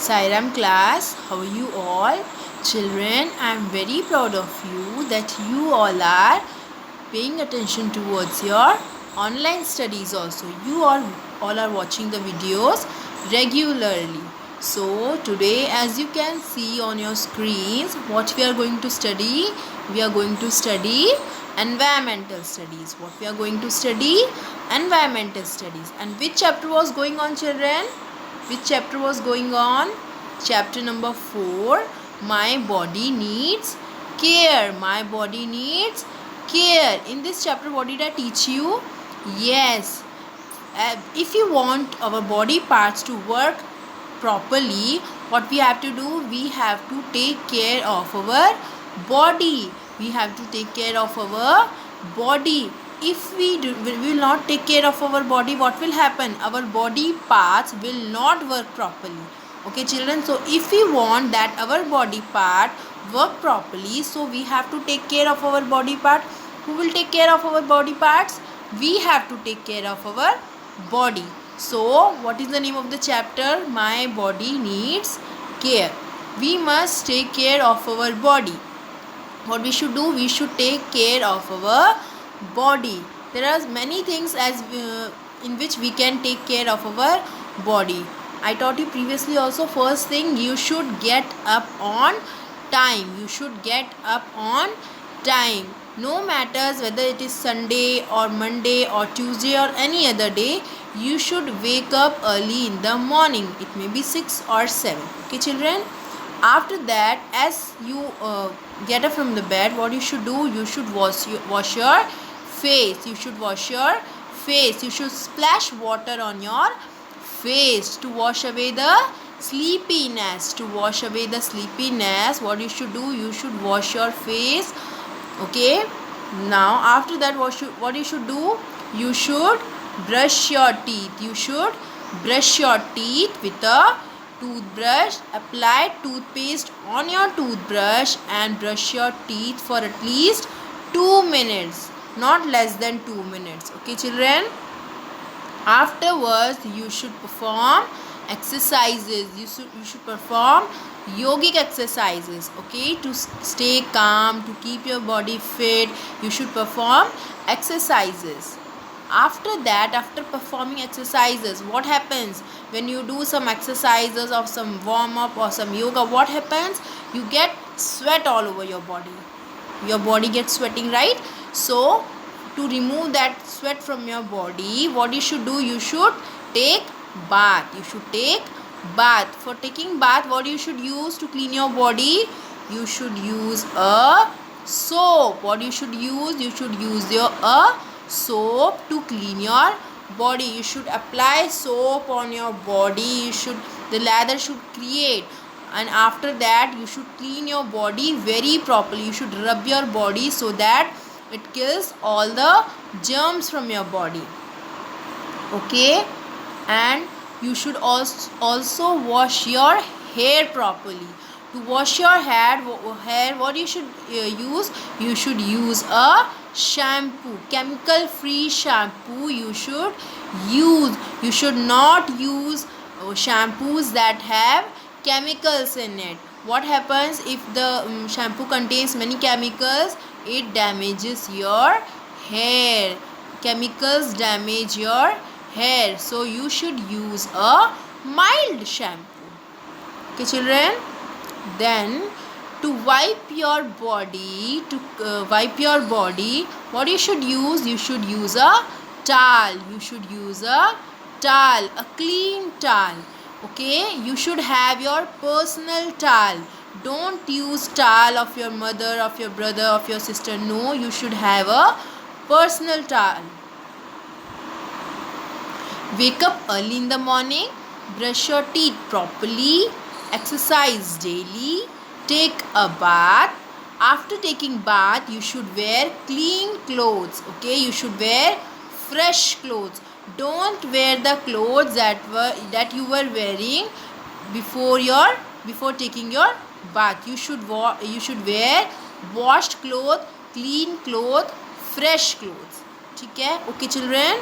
Sairam class, how are you all? Children, I am very proud of you that you all are paying attention towards your online studies also. You all are watching the videos regularly. So today, as you can see on your screens, what we are going to study? We are going to study environmental studies. What we are going to study? Environmental studies. And which chapter was going on, children? Which chapter was going on? Chapter number 4. My body needs care. My body needs care. In this chapter, what did I teach you? Yes, if you want our body parts to work properly, what we have to do? We have to take care of our body. We have to take care of our body. If we will not take care of our body, what will happen? Our body parts will not work properly. Okay, children, so if we want that our body part work properly, so we have to take care of our body part. Who will take care of our body parts? We have to take care of our body. So what is the name of the chapter? My body needs care. We must take care of our body. What we should do? We should take care of our body. There are many things in which we can take care of our body. I taught you previously also. First thing, you should get up on time. You should get up on time. No matters whether it is Sunday or Monday or Tuesday or any other day, you should wake up early in the morning. It may be 6 or 7. Okay, children? After that, as you get up from the bed, what you should do? You should wash your face. You should wash your face. You should splash water on your face to wash away the sleepiness. To wash away the sleepiness, what you should do? You should wash your face. Okay, now after that, what you should do? You should brush your teeth. You should brush your teeth with a toothbrush. Apply toothpaste on your toothbrush and brush your teeth for at least 2 minutes, not less than 2 minutes. Okay, children? Afterwards, you should perform exercises. You should perform yogic exercises. Okay, to stay calm, to keep your body fit, you should perform exercises. After that, after performing exercises, what happens? When you do some exercises or some warm up or some yoga, what happens? You get sweat all over your body. Your body gets sweating, right? So to remove that sweat from your body, what you should do? You should take bath. You should take bath. For taking bath, what you should use to clean your body? You should use a soap. What you should use? You should use a soap to clean your body. You should apply soap on your body. The lather should create, and after that you should clean your body very properly. You should rub your body so that it kills all the germs from your body. Okay, and you should also wash your hair properly. To wash your hair, what you should use? You should use a shampoo, chemical free shampoo. You should use. You should not use shampoos that have chemicals in it. What happens if the shampoo contains many chemicals? It damages your hair. Chemicals damage your hair. So you should use a mild shampoo. Okay, children? Then to wipe your body, what you should use? You should use a towel. You should use a towel, a clean towel. Okay, you should have your personal towel. Don't use towel of your mother, of your brother, of your sister. No, you should have a personal towel. Wake up early in the morning, brush your teeth properly, exercise daily, take a bath. After taking bath, you should wear clean clothes. Okay, you should wear fresh clothes. Don't wear the clothes that you were wearing before taking your bath. You should wear washed clothes, clean clothes, fresh clothes. ठीक है? Okay, children?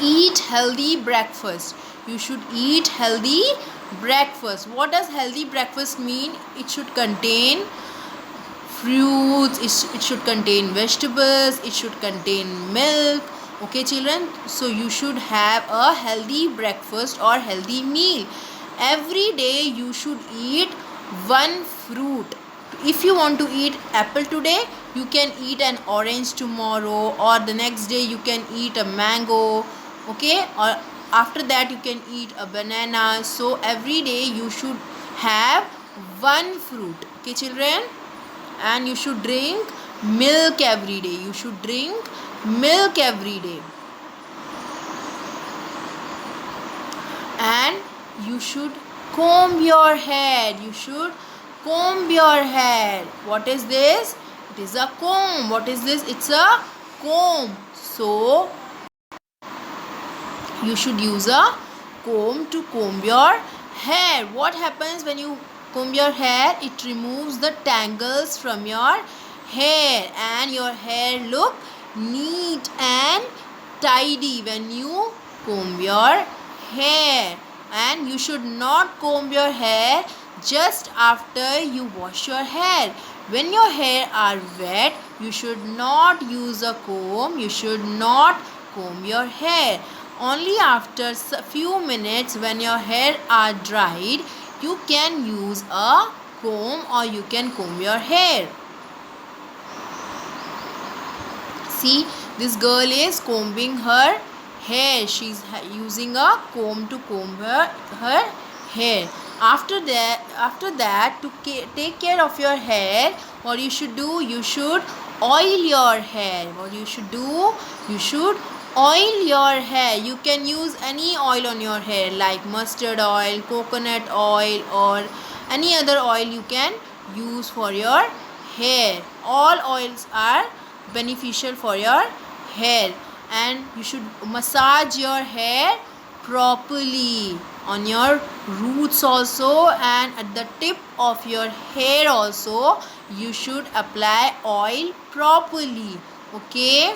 Eat healthy breakfast. you should eat healthy breakfast. What does healthy breakfast mean? It should contain fruits, it should contain vegetables, it should contain milk. Okay children, so you should have a healthy breakfast or healthy meal. Every day you should eat one fruit. If you want to eat apple today, you can eat an orange tomorrow, or the next day you can eat a mango. Okay, or after that you can eat a banana. So every day you should have one fruit. Okay children, and you should drink milk every day. You should drink milk every day. And you should comb your hair. You should comb your hair. What is this? It is a comb. What is this? It's a comb. So you should use a comb to comb your hair. What happens when you comb your hair? It removes the tangles from your hair, and your hair look neat and tidy when you comb your hair. And you should not comb your hair just after you wash your hair. When your hair are wet, you should not use a comb. You should not comb your hair. Only after a few minutes, when your hair are dried, you can use a comb, or you can comb your hair. See, this girl is combing her hair. She's using a comb to comb her hair. After that, to take care of your hair, what you should do? You should oil your hair. What you should do? You should oil your hair. You can use any oil on your hair, like mustard oil, coconut oil, or any other oil you can use for your hair. All oils are beneficial for your hair. And you should massage your hair properly on your roots also, and at the tip of your hair also you should apply oil properly. Okay,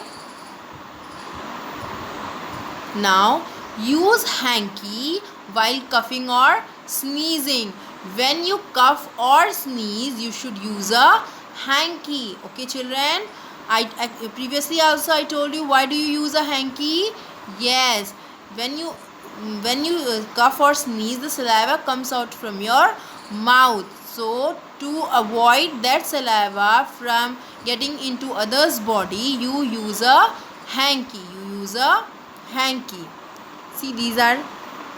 now use hanky while coughing or sneezing. When you cough or sneeze, you should use a hanky. Okay children, I previously also I told you why do you use a hanky. Yes, when you cough or sneeze, the saliva comes out from your mouth. So to avoid that saliva from getting into others body, you use a hanky. See, these are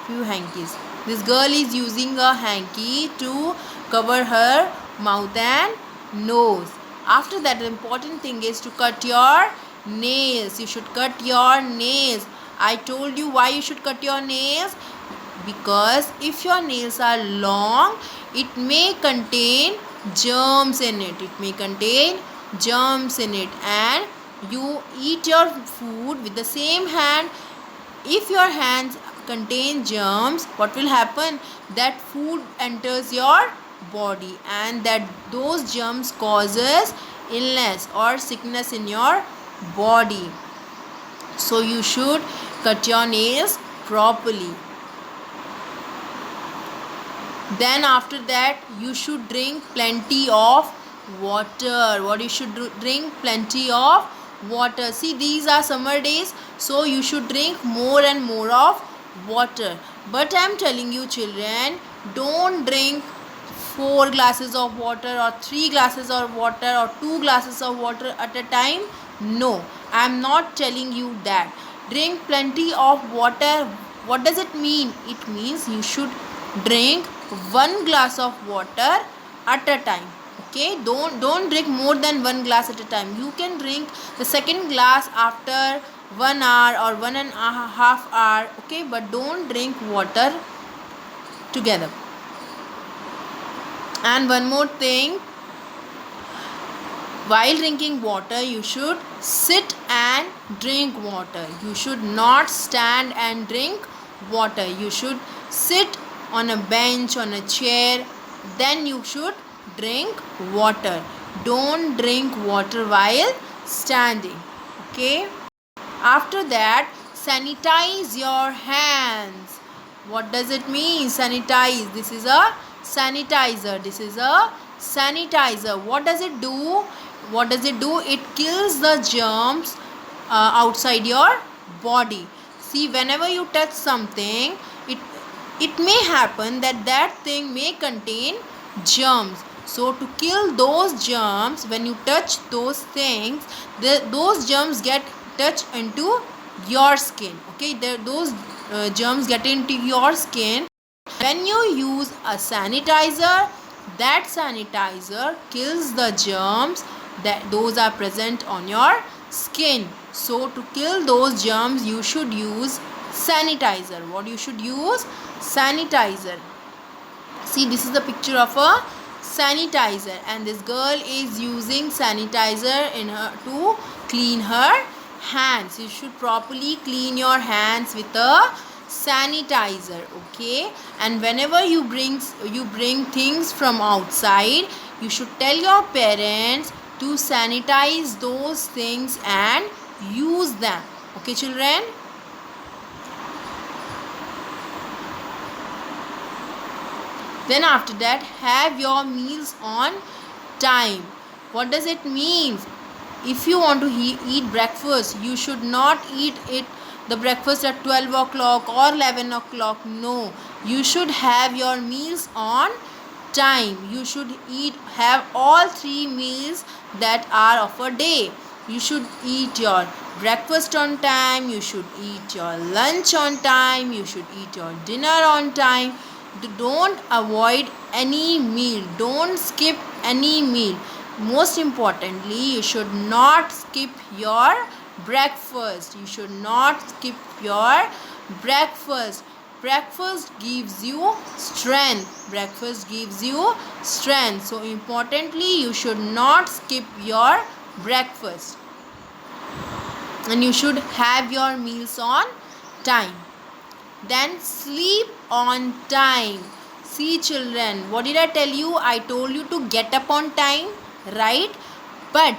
few hankies. This girl is using a hanky to cover her mouth and nose. After that, the important thing is to cut your nails. You should cut your nails. I told you why you should cut your nails. Because if your nails are long, it may contain germs in it. And you eat your food with the same hand. If your hands contain germs, what will happen? That food enters your body, and that those germs causes illness or sickness in your body. So you should cut your nails properly. Then after that, you should drink plenty of water. What you should do? Drink plenty of water. See, these are summer days, so you should drink more and more of water. But I am telling you children, don't drink 4 glasses of water, or 3 glasses of water, or 2 glasses of water at a time. No, I am not telling you that. Drink plenty of water. What does it mean? It means you should drink 1 glass of water at a time. Okay, don't drink more than 1 glass at a time. You can drink the second glass after 1 hour or 1.5 hour. Okay, but don't drink water together. And one more thing, while drinking water, you should sit and drink water. You should not stand and drink water. You should sit on a bench, on a chair, then you should drink water. Don't drink water while standing. Okay, after that, sanitize your hands. What does it mean? Sanitize. This is a sanitizer. This is a sanitizer. What does it do? What does it do? It kills the germs outside your body. See, whenever you touch something, it it may happen that that thing may contain germs. So to kill those germs, when you touch those things, those germs get touched into your skin. Okay, those germs get into your skin. When you use a sanitizer, that sanitizer kills the germs that those are present on your skin. So to kill those germs, you should use sanitizer. What you should use? Sanitizer. See, this is the picture of a sanitizer, and this girl is using sanitizer in her to clean her hands. You should properly clean your hands with a sanitizer. Okay, and whenever you bring things from outside, you should tell your parents to sanitize those things and use them. Okay, children. Then after that, have your meals on time. What does it mean? If you want to eat breakfast, you should not eat the breakfast at 12 o'clock or 11 o'clock. No, you should have your meals on time. You should have all 3 meals that are of a day. You should eat your breakfast on time, you should eat your lunch on time, you should eat your dinner on time. Don't avoid any meal. Don't skip any meal. Most importantly, you should not skip your breakfast. You should not skip your breakfast. Breakfast gives you strength. Breakfast gives you strength. So importantly, you should not skip your breakfast. And you should have your meals on time. Then sleep on time. See, children, what did I tell you? I told you to get up on time, right? But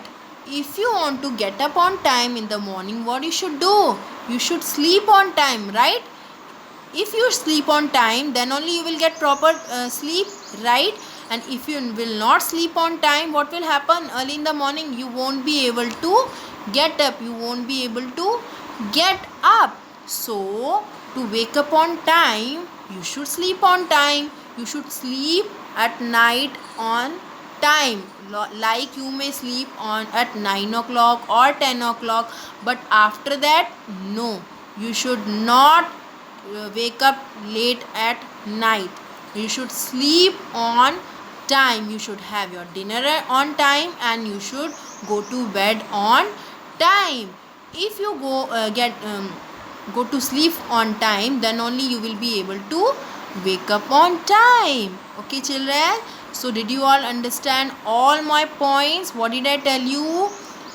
if you want to get up on time in the morning, what you should do? You should sleep on time, right? If you sleep on time, then only you will get proper sleep, right? And if you will not sleep on time, what will happen? Early in the morning, you won't be able to get up. You won't be able to get up. So to wake up on time, you should sleep on time. You should sleep at night on time. Like you may sleep at 9 o'clock or 10 o'clock, but after that, no, you should not wake up late at night. You should sleep on time. You should have your dinner on time, and you should go to bed on time. If you go to sleep on time, then only you will be able to wake up on time. Okay, children. So did you all understand all my points? What did I tell you?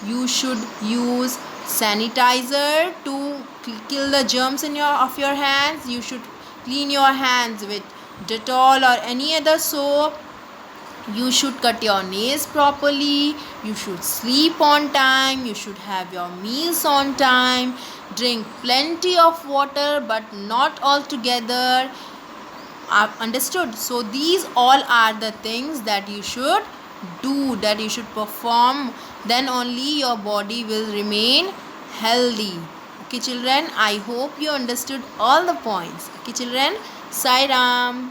You should use sanitizer to kill the germs of your hands. You should clean your hands with Dettol or any other soap. You should cut your nails properly. You should sleep on time. You should have your meals on time. Drink plenty of water, but not altogether. Understood? So these all are the things that you should do, that you should perform. Then only your body will remain healthy. Okay, children. I hope you understood all the points. Okay, children. Sai Ram.